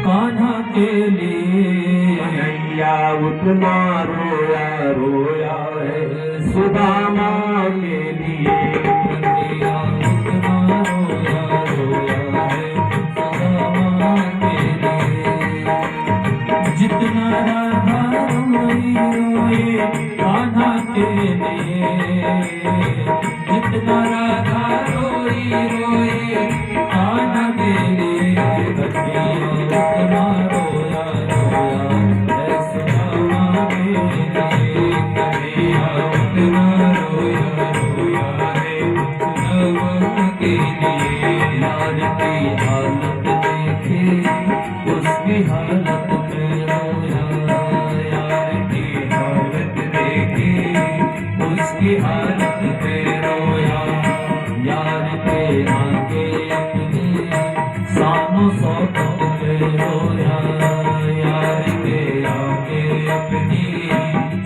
कान्हा के लिए कन्हैया उतना रोया रोया है सुदामा के लिए। कन्हैया उतना रोया रोया है सुदामा के लिए। जितना राधा रोई रोए कान्हा के लिए, जितना राधा रोई रोए कान्हा के लिए। कन्हैया उतना रोया रोया है सुदामा के लिए। कन्हैया उतना रोया रोया है सुदामा के लिए। यार की हालत देखे उसकी हालत में रोया, यार की हालत देखे उसकी हालत में रोया। यार के आगे अपनी सानो सौगंध में रोया, यार के आगे अपनी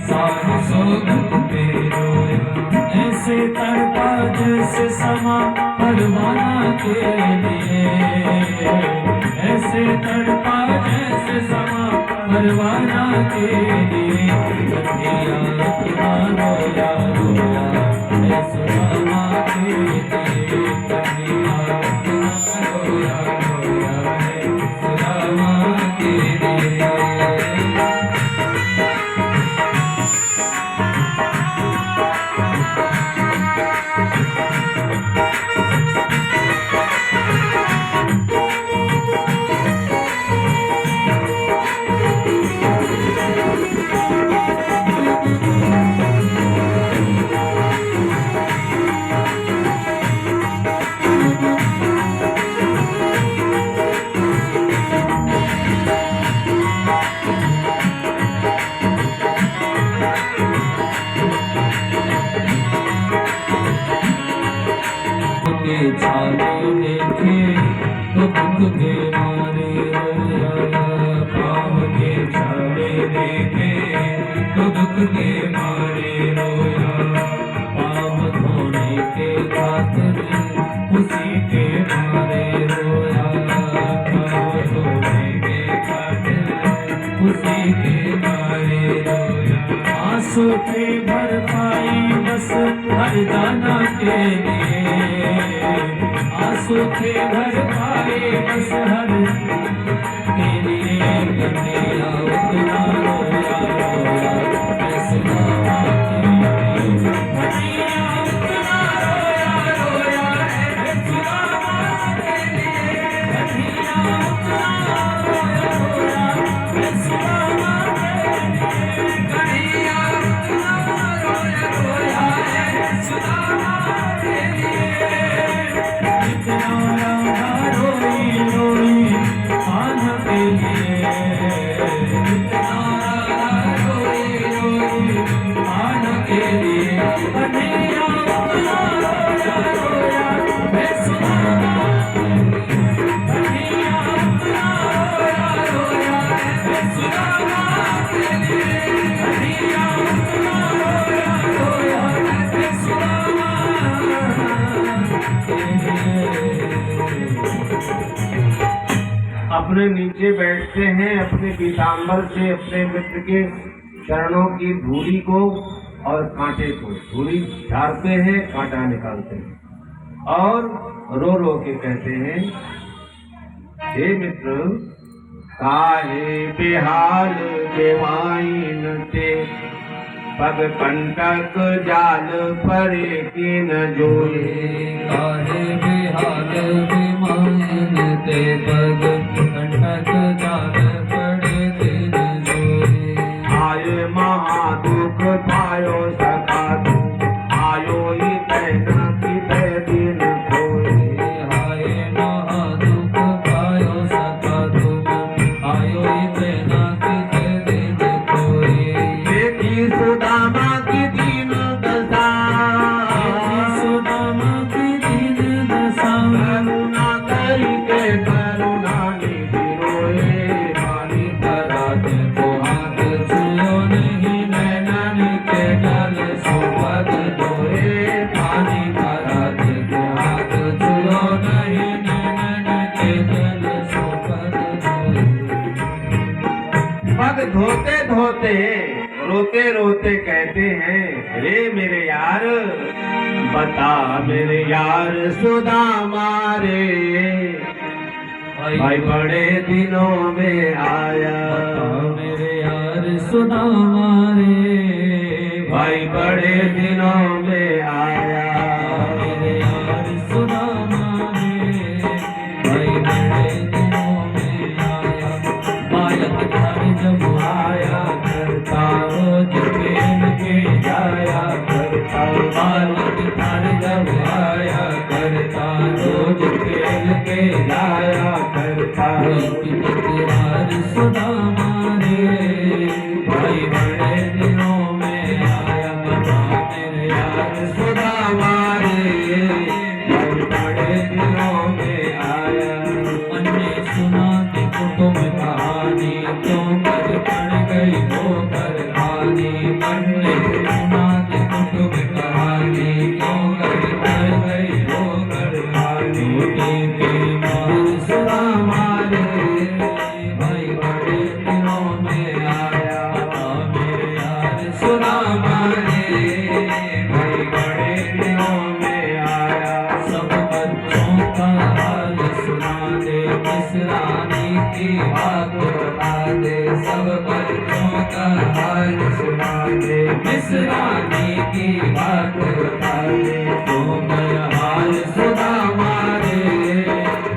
सानो सौगंध में रोया। ऐसे तड़पा जैसे समा परवाना के लिए, ऐसे तड़पा जैसे समा परवाना के लिए। कन्हैया उतना रोया रोया है सुदामा के लिए। कन्हैया उतना रोया रोया है सुदामा के लिए। के छाले देखे तो दुख के मारे रोया, पाँव के छाले देखे तो दुख के मारे रोया। पाँव धोने के खातिर उसी के मारे रोया, पाँव धोने के खातिर उसी के मारे रोया। आंसू के भरपाई बस हरदाना के लिए, आंसू के भरपाई बस हर के लिए। कन्हैया उतना रोया रोया है सुदामा के लिए। कन्हैया उतना रोया रोया है सुदामा के लिए। कन्हैया उतना रोया रोया है सुदामा के लिए। कन्हैया उतना रोया रोया है सुदामा के लिए। जितना राधा रोई रोई कान्हा के लिए, जितना राधा रोई रोई कान्हा के लिए। कन्हैया उतना रोया रोया है सुदामा के लिए। कन्हैया उतना रोया रोया है सुदामा के लिए। कन्हैया उतना रोया रोया है सुदामा के लिए। अपने नीचे बैठते हैं, अपने पीताम्बर से अपने मित्र के चरणों की धूली को और कांटे को, धूली झाड़ते हैं, कांटा निकालते हैं और रो रो के कहते हैं, हे मित्र काहे बेहाल बेवाइन ते, पग कंटक जाल परे की न जोए। काहे बेहाल बेमाइन ते, पग कंटक जाल पड़े दिन जोए। आये महादुख पायो सखा तू, आयो ही तैना की तै दिन खोए। आये महादुख पायो सखा तुम, आयो ही तैना की तै दिन खोए। देखी सुदामा की दीन दशा, सुदामा की दीन दशा। करुणा करी के करुणा निधि रोए। पानी भरा को हाथ छुओ नहीं, नैनन के पग धोते धोते रोते रोते कहते हैं, रे मेरे यार बता मेरे यार सुदामा रे, भाई बड़े दिनों में आया। मेरे यार सुदामा रे, भाई बड़े दिनों में आया। मेरे यार सुदामा रे, भाई बड़े दिनों में आया। बालक घर जब आया करता, रोज खेल के जाया करता। बालक घर जब आया करता, रोज खेल के जाया करता। यार सुदामा रे, भाई बड़े दिनों में आया। मेरे यार सुदामा रे, भाई बड़े दिनों में आया। अन्य सुना के कुटुंब कहानी, क्यों कर पड़ गई होकर हानि। अन्य सुना के कुटुंब कहानी, क्यों कर पड़ गई होकर हानि। बीमार सुदामा रे, भाई बड़े दिनों में आया। मेरे यार सुदामा रे, भाई बड़े दिनों में आया। सब बच्चों का हाल सुना दे, किस रानी की बात बता दे। सब बच्चों का हाल सुना दे, किस रानी की बात बता दे। तो मैं हाल सुदामा रे,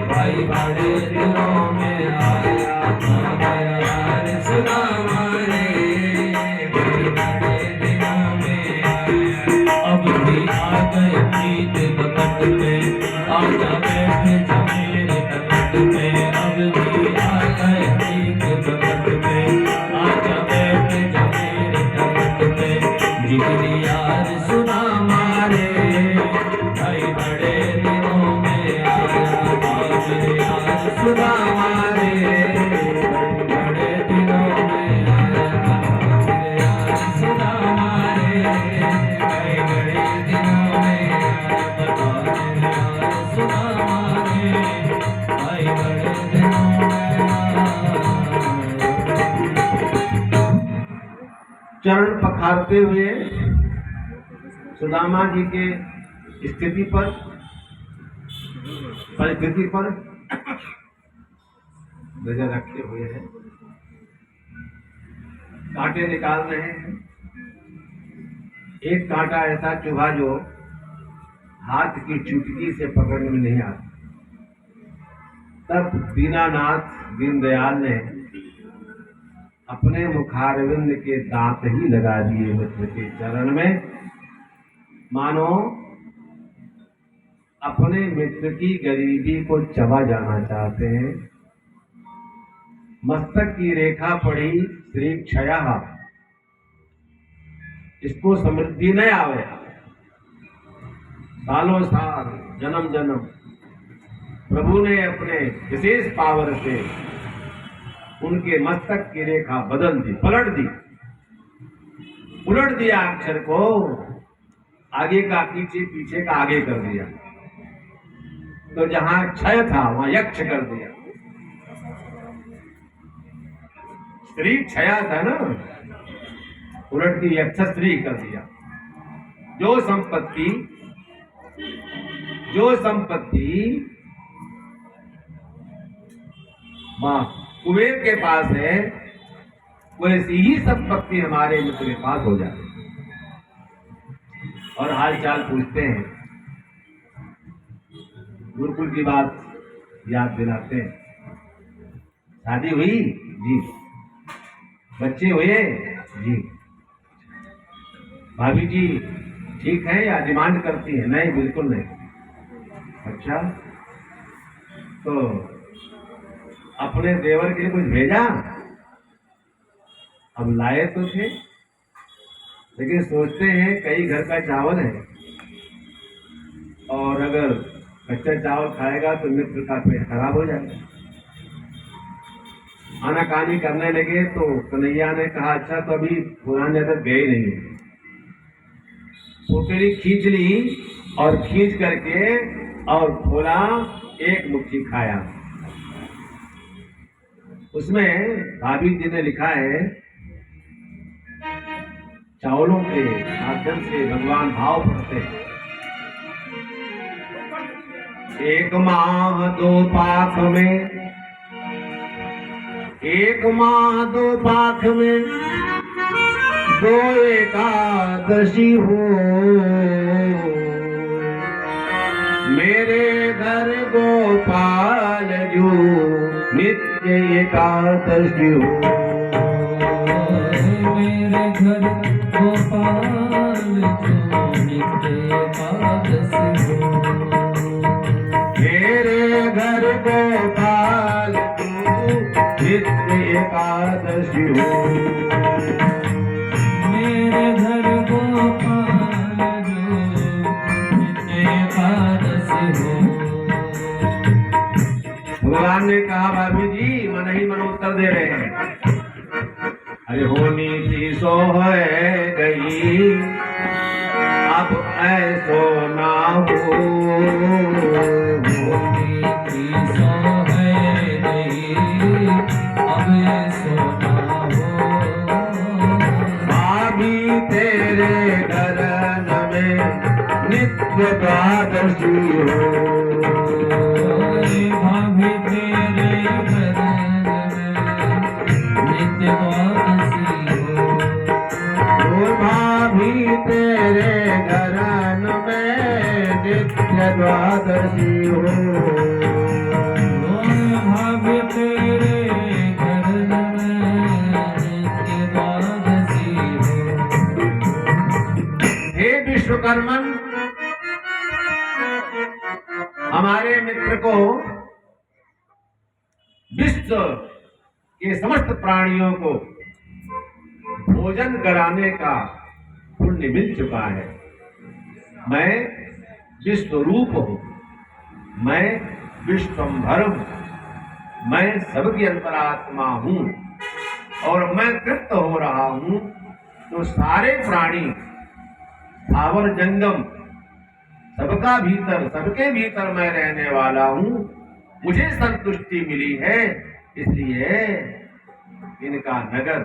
भाई बड़े दिनों में आया। मेरा हाल सुदामा रे, भाई बड़े दिनों में आया। अब भी आ गए प्रीत बकट पे, आजा बैठे जमीर तकट पे। अब भी आ गए प्रीत बकट पे, आजा बैठे जमीर तकट पे। जिगरी यार सुदामा रे, भाई बड़े दिनों में आया। मेरे यार सुदामा रे, बड़े दिनों में आया। मेरे यार सुदामा रे, भाई बड़े दिनों में आया। मेरे यार सुदामा रे, भाई बड़े दिनों में आया। चरण पखारते हुए सुदामा जी के स्थिति पर, परिस्थिति पर नजर रखे हुए हैं। कांटे निकाल रहे हैं। एक कांटा ऐसा चुभा जो हाथ की चुटकी से पकड़ने में नहीं आता। तब दीनानाथ दीनदयाल ने अपने मुखारविंद के दांत ही लगा दिए मित्र के चरण में, मानो अपने मित्र की गरीबी को चबा जाना चाहते हैं। मस्तक की रेखा पड़ी श्री क्षया, इसको समृद्धि न आवे। सालों साल जन्म जन्म प्रभु ने अपने विशेष पावर से उनके मस्तक की रेखा बदल दी, पलट दी, उलट दिया। अक्षर को आगे का पीछे, पीछे का आगे कर दिया। तो जहां क्षय था वहां यक्ष कर दिया। स्त्री क्षया था ना, उलट की यक्ष स्त्री कर दिया। जो संपत्ति मां कुबेर के पास है, वैसी ही संपत्ति हमारे मित्र के पास हो जाती। और हालचाल पूछते हैं, गुरुकुल की बात याद दिलाते हैं। शादी हुई जी, बच्चे हुए जी, भाभी जी ठीक है या डिमांड करती है? नहीं, बिल्कुल नहीं। अच्छा, तो अपने देवर के लिए कुछ भेजा? अब लाए तो थे, लेकिन सोचते हैं कई घर का चावल है और अगर कच्चा चावल खाएगा तो मित्र का पेट खराब हो जाएगा। आनाकानी करने लगे तो कन्हैया ने कहा, अच्छा तो अभी पुराने तक गए नहीं। पोटली खींच ली और खींच करके और खोला, एक मुट्ठी खाया। उसमें भाभी जी ने लिखा है, चावलों के माध्यम से भगवान भाव पढ़ते हैं। एक माह दो पाख में, एक माह दो पाख में, दो एकादशी हो, मेरे घर गोपाल जो नित्य एकादशी हो। मेरे घर गोपाल जो नित्य एकादशी हो। मेरे घर गोपाल जो नित्य एकादशी हो। मेरे घर गोपाल जो नित्य एकादशी हो। भगवान ने कहा, भाभी जी मन ही मन उत्तर दे रहे हैं, अरे होनी थी सो है गई, अब ऐसो ना हो। होनी थी सो है गई, अब ऐसो ना हो। भाभी तेरे घरन में नित्य द्वादशी हो। भाभी तेरे घरन में नित्य द्वादशी हो। ओ भाभी तेरे घरन में नित्य द्वादशी हो। भाभी तेरे घरन में नित्य द्वादशी हो। हे विश्वकर्मन, हमारे मित्र को विश्व के समस्त प्राणियों को भोजन कराने का पुण्य मिल चुका है। मैं विश्वरूप हूं, मैं विश्वंभर हूं, मैं सबकी अंतरात्मा हूं और मैं तृप्त हो रहा हूं, तो सारे प्राणी स्थावर जंगम सबका भीतर, सबके भीतर मैं रहने वाला हूं। मुझे संतुष्टि मिली है, इसलिए इनका नगर,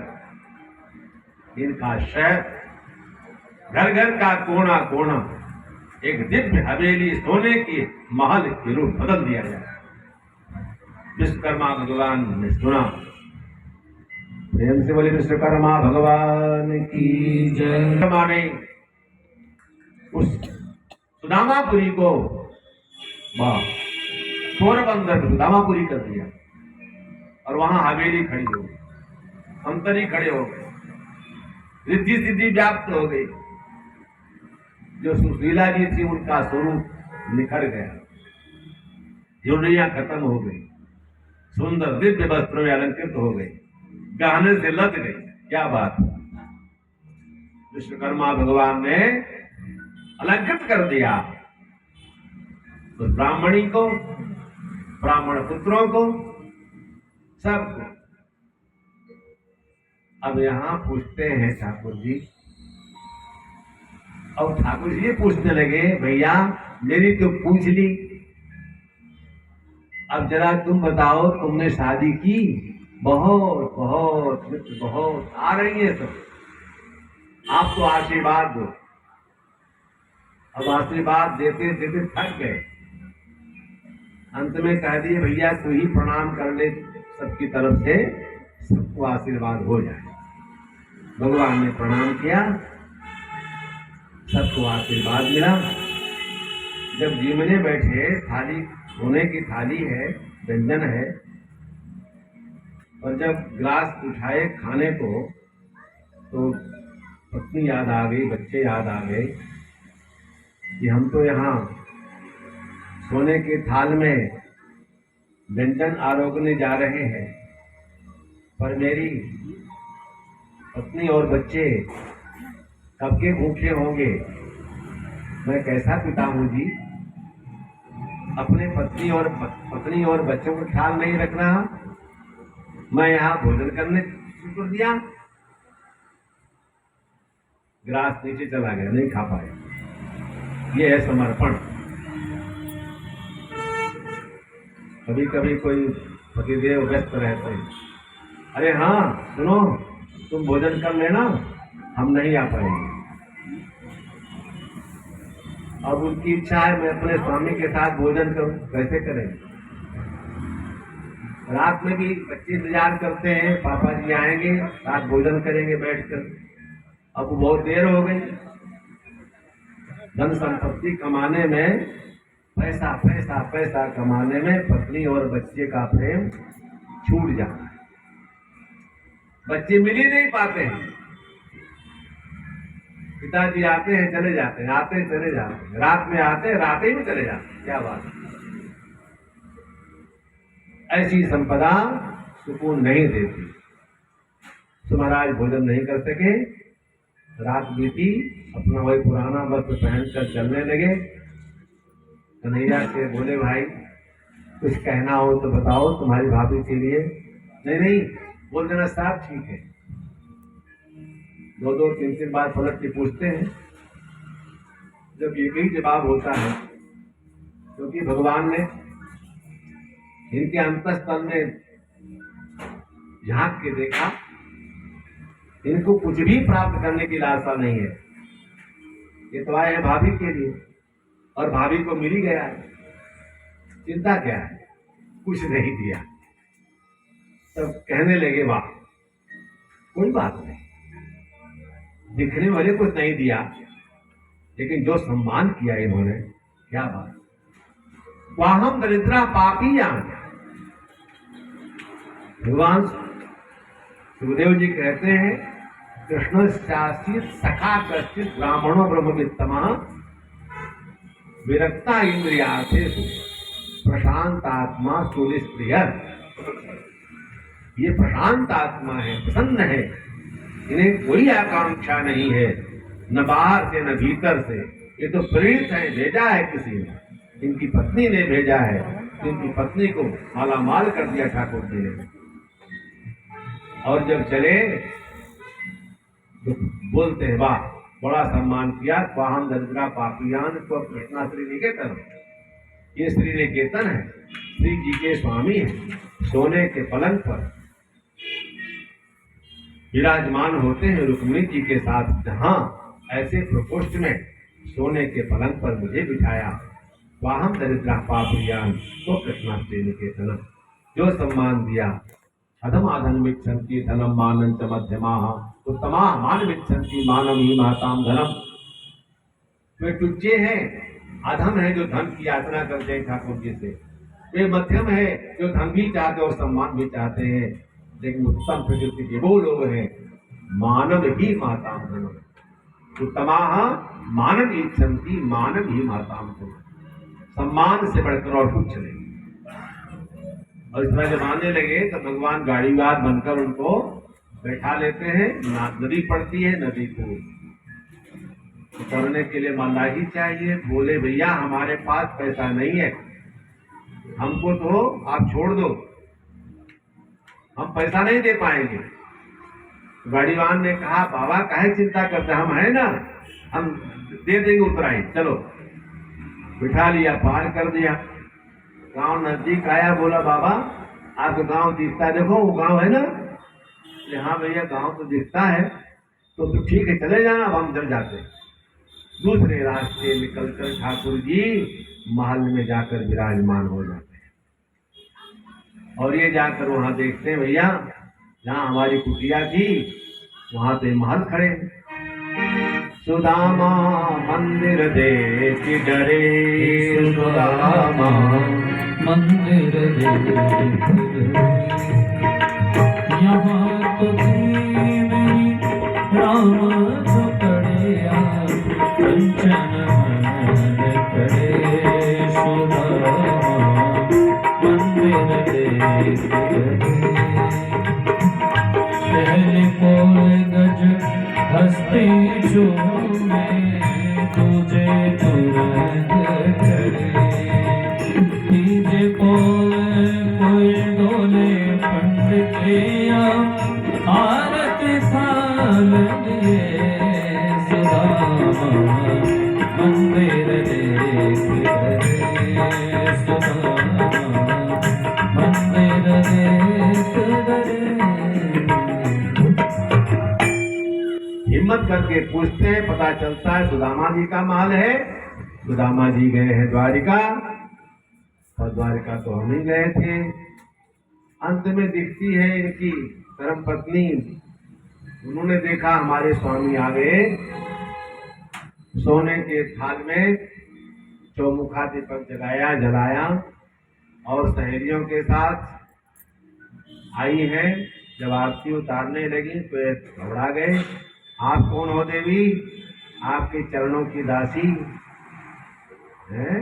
इनका शहर, घर घर का कोना कोना एक दिव्य हवेली, सोने की महल के रूप बदल दिया गया। विश्वकर्मा भगवान ने सुना, प्रेम से बोले विश्वकर्मा भगवान की जय। माने उस सुदामापुरी को पोरबंदर में सुदामापुरी कर दिया और वहां हवेली खड़ी हो गई, अंतरी खड़े हो गए, रिद्धि सिद्धि व्याप्त हो गई। जो सुशीला जी थी उनका स्वरूप निखर गया, झुर्रियां खत्म हो गई, सुंदर दिव्य वस्त्रों में अलंकृत हो गई, गहने से लद गई। क्या बात, विश्वकर्मा भगवान ने अलंकृत कर दिया उस ब्राह्मणी को, ब्राह्मण पुत्रों को, सबको। अब यहां पूछते हैं ठाकुर जी, अब ठाकुर जी पूछने लगे, भैया मेरी तो पूछ ली, अब जरा तुम बताओ, तुमने शादी की? बहुत बहुत मित्र बहुत आ रही है सब, आप तो आशीर्वाद दो। अब आशीर्वाद देते देते थक गए, अंत में कह दिए, भैया तू ही प्रणाम कर ले सबकी तरफ से, सबको आशीर्वाद हो जाए। भगवान ने प्रणाम किया, सबको आशीर्वाद मिला। जब जीवने बैठे, थाली सोने की थाली है, व्यंजन है, और जब गिलास उठाए खाने को, तो पत्नी याद आ गई, बच्चे याद आ गए कि हम तो यहाँ सोने के थाल में व्यंजन आरोगने जा रहे हैं, पर मेरी पत्नी और बच्चे कब के भूखे होंगे, मैं कैसा पिता हूं जी, अपने पत्नी और बच्चों का ख्याल नहीं रखना। मैं यहाँ भोजन करने शुरू कर दिया, गिलास नीचे चला गया, नहीं खा पाए। ये है समर्पण। कभी कभी कोई पतिदेव व्यस्त रहते हैं, अरे हाँ सुनो, तुम भोजन कर लेना, हम नहीं आ पाएंगे। अब उनकी इच्छा है मैं अपने स्वामी के साथ भोजन करूं, कैसे करेंगे? रात में भी बच्चे इंतजार करते हैं, पापा जी आएंगे, साथ भोजन करेंगे बैठकर। अब बहुत देर हो गई। धन संपत्ति कमाने में, पैसा पैसा पैसा कमाने में पत्नी और बच्चे का प्रेम छूट जाता है। बच्चे मिल ही नहीं पाते हैं। पिताजी आते हैं चले जाते हैं, आते हैं चले जाते हैं, रात में आते हैं रात ही में चले जाते हैं। क्या बात है? ऐसी संपदा सुकून नहीं देती। तो महाराज भोजन नहीं कर सके, रात बीती, अपना वही पुराना वस्त्र पहनकर चलने लगे। कन्हैया से बोले भाई कुछ कहना हो तो बताओ तुम्हारी भाभी के लिए। नहीं नहीं बोल देना साहब, ठीक है। दो दो तीन तीन बार पलट के पूछते हैं। जब एक ही जवाब होता है, क्योंकि भगवान ने इनके अंतःस्थल में झांक के देखा, इनको कुछ भी प्राप्त करने की लालसा नहीं है। ये तो आए हैं भाभी के लिए और भाभी को मिल ही गया है, चिंता क्या है? कुछ नहीं दिया। तब कहने लगे वाह कोई बात नहीं, दिखने वाले कुछ नहीं दिया, लेकिन जो सम्मान किया इन्होंने, क्या बात। वाहम दरिद्रा पापी जान। भगवान सुखदेव जी कहते हैं कृष्ण शासित सखा कश्चित ब्राह्मणो ब्रह्मवित्तमा विरक्ता इंद्रियार्थेषु प्रशांत आत्मा सुनिष्क्रिय। ये प्रशांत आत्मा है, प्रसन्न है, इन्हें कोई आकांक्षा नहीं है, न बाहर से न भीतर से। ये तो प्रेरित है, भेजा है किसी ने, इनकी पत्नी ने भेजा है। इनकी पत्नी को मालामाल कर दिया ठाकुर जी ने। और जब चले तो बोलते हैं वाह बड़ा सम्मान किया। वाहन दरिद्रा पापियान को कृष्णा श्री निकेतन। ये श्री निकेतन है, श्री जी के स्वामी है। सोने के पलंग पर विराजमान होते हैं रुक्मिणी जी के साथ। जहां ऐसे प्रकोष्ठ में सोने के पलंग पर मुझे बिठाया। वाहन दरिद्रा पापियान को कृष्णा श्री निकेतन। जो सम्मान दिया, अधम आधन विच्छन्ति धनम मानं च मध्यमाः उत्तमाः मान विच्छन्ति मानम ही महताम धनम। वे टुच्चे हैं, अधम है जो धन की याचना करते हैं ठाकुर जी से। वे मध्यम है जो धन भी चाहते और सम्मान भी चाहते हैं, लेकिन उत्तम प्रकृति के वो लोग हैं मानव ही महताम धनम। उत्तमाः मानव इच्छन्ति मानव ही महताम धनम। सम्मान से बढ़कर और कुछ नहीं। और इस तरह जब आने लगे तो भगवान गाड़ीवार बनकर उनको बैठा लेते हैं। नदी पड़ती है, नदी को उतरने के लिए मल्लाही चाहिए। बोले भैया हमारे पास पैसा नहीं है, हमको तो आप छोड़ दो, हम पैसा नहीं दे पाएंगे। गाड़ीवान ने कहा बाबा काहे चिंता करते, हम है ना, हम दे देंगे उतराई, चलो। बिठा लिया, पार कर दिया। गांव नजदीक आया, बोला बाबा आपका गांव दिखता है, देखो वो गांव है ना। हाँ भैया गांव तो दिखता है, तो ठीक है चले जाना, अब हम चल जाते हैं। दूसरे रास्ते निकलकर ठाकुर जी महल में जाकर विराजमान हो जाते हैं। और ये जाकर वहां देखते हैं भैया जहाँ हमारी कुटिया थी वहां पे महल खड़े। सुदामा मंदिर देख डरे, सुदामा मंदिर देख यहाँ तो थी नहीं राम जो कड़िया कंचन मन करे। सुदामा मंदिर देख पहले कोल गज हस्ती चूमे तुझे तुरंत करे। तीजे पोल कोई डोले पंडितिया आरती थाल लिए। सुदामा मंदिर देख डरे, सुदामा मंदिर देख डरे। हिम्मत करके पूछते हैं, पता चलता है सुदामा जी का महल है। सुदामा जी गए हैं द्वारिका, और द्वारिका तो हम ही गए थे। अंत में दिखती है इनकी धर्म पत्नी, उन्होंने देखा हमारे स्वामी आ गए, सोने के थाल में चौमुखा दीपक जलाया और सहेलियों के साथ आई हैं। जब आरती उतारने लगी तो ये घबरा गए। आप कौन हो देवी? आपके चरणों की दासी हैं?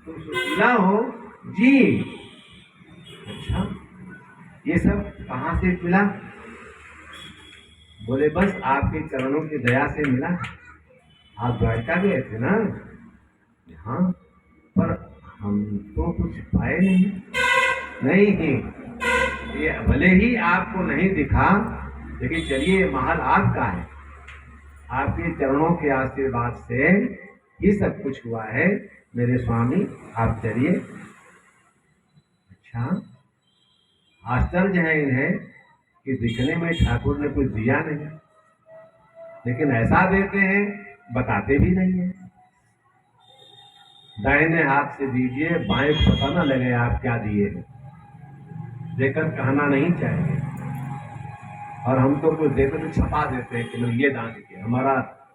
तुम सुशीला हो? जी। अच्छा, ये सब कहाँ से मिला? बोले बस आपके चरणों की दया से मिला। आप द्वारका गए थे ना? हाँ, पर हम तो कुछ पाए नहीं। ये भले ही आपको नहीं दिखा, लेकिन चलिए महल आपका है, आपके चरणों के आशीर्वाद से ये सब कुछ हुआ है। मेरे स्वामी आप चलिए। अच्छा, आश्चर्य है इन्हें कि दिखने में ठाकुर ने कुछ दिया नहीं, लेकिन ऐसा देते हैं बताते भी नहीं है। दाहिने हाथ से दीजिए, बाएं को पता ना लगे आप क्या दिए हैं, देकर कहना नहीं चाहिए। और हम तो कुछ देते तो छपा देते हैं कि मैं ये दान किया, हमारा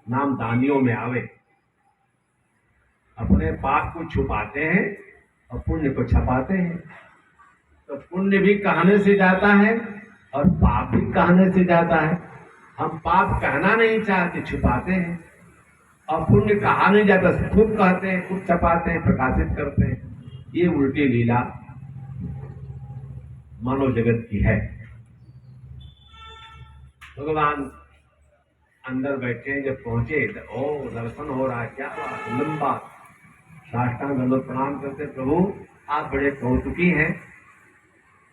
नाम दानियों में आवे। अपने पाप को छुपाते हैं और पुण्य को छपाते हैं। तो पुण्य भी कहने से जाता है और पाप भी कहने से जाता है। हम पाप कहना नहीं चाहते, छुपाते हैं, और पुण्य कहा नहीं जाता, खुद कहते हैं, खुद छपाते हैं, प्रकाशित करते हैं। ये उल्टी लीला मानव जगत की है। भगवान अंदर बैठे, जब पहुंचे तो ओ दर्शन हो रहा है, क्या बात, लंबा साष्टांग दंडवत प्रणाम करते, प्रभु आप बड़े कौतुकी हैं,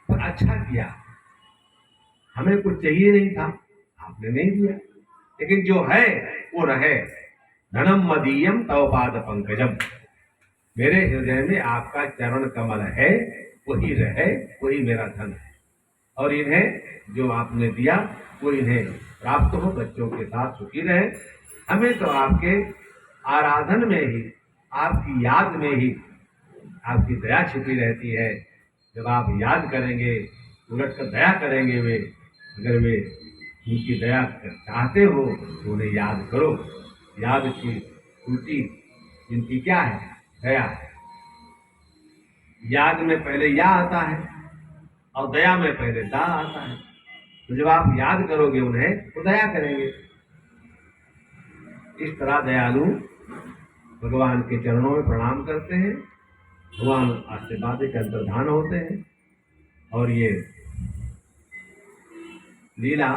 पर अच्छा किया, हमें कुछ चाहिए नहीं था, आपने नहीं दिया, लेकिन जो है वो रहे। धनम मदीयम तव पाद पंकजम, मेरे हृदय में आपका चरण कमल है, वही रहे, वही मेरा धन है। और इन्हें जो आपने दिया वो इन्हें प्राप्त हो, बच्चों के साथ सुखी रहे। हमें तो आपके आराधन में ही, आपकी याद में ही आपकी दया छिपी रहती है। जब आप याद करेंगे, उलट कर दया करेंगे, वे अगर वे उनकी दया चाहते हो तो उन्हें याद करो। याद की त्रुटि इनकी क्या है? दया है। याद में पहले या आता है और दया में पहले दा आता है। तो जब आप याद करोगे उन्हें तो दया करेंगे। इस तरह दयालु भगवान के चरणों में प्रणाम करते हैं, भगवान आशीर्वाद के अंतर्धान होते हैं। और ये लीला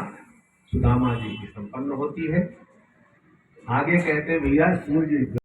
सुदामा जी की संपन्न होती है। आगे कहते भैया सूर्य